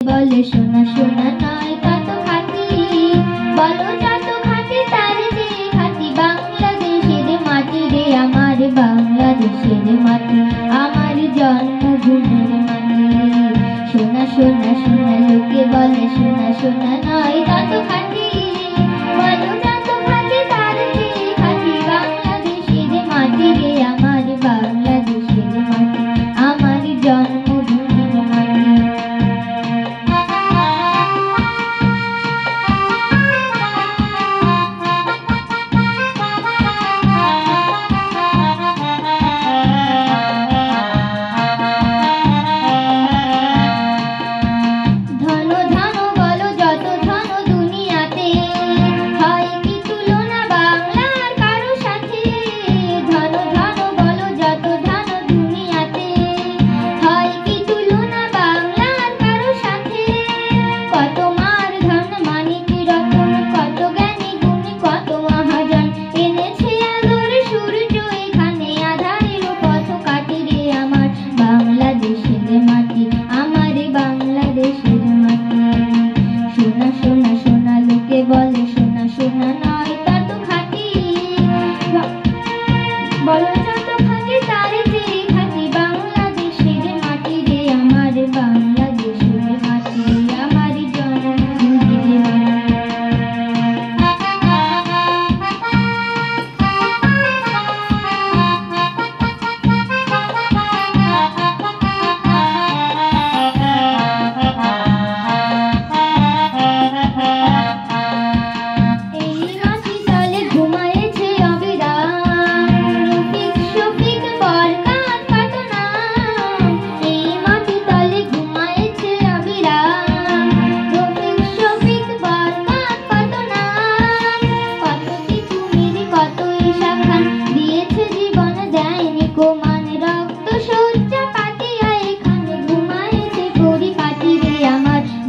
বলে সোনা সোনা নয় কত খাঁটি, বলো যত খাঁটি তার যে খাঁটি বাংলাদেশের মাটি রে, আমার বাংলাদেশের মাটি, আমার জন্মভূমির মাটি। সোনা সোনা সোনা লোকে বলে সোনা সোনা নয় কত খাঁটি, বলো যত খাঁটি তার যে খাঁটি বাংলাদেশের মাটি রে, আমার বাংলাদেশের মাটি, আমার জন্মভূমির মাটি। বলে সোনা সোনা নয় কত খাঁটি, বলো যত খাঁটি তার যে খাঁটি বাংলাদেশের মাটি রে, আমার বাংলাদেশের মাটি, আমার জন্মভূমির মাটি।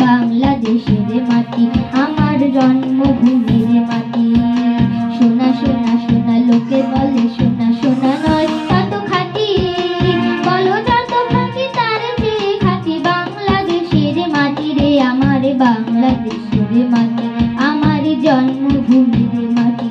বাংলাদেশের মাটি, আমার জন্মভূমির মাটি। সোনা সোনা সোনা লোকে বলে সোনা সোনা নয় কত খাঁটি, বলো যত খাঁটি তার যে খাঁটি বাংলাদেশের মাটি রে, আমার বাংলাদেশের মাটি, আমার জন্মভূমির মাটি।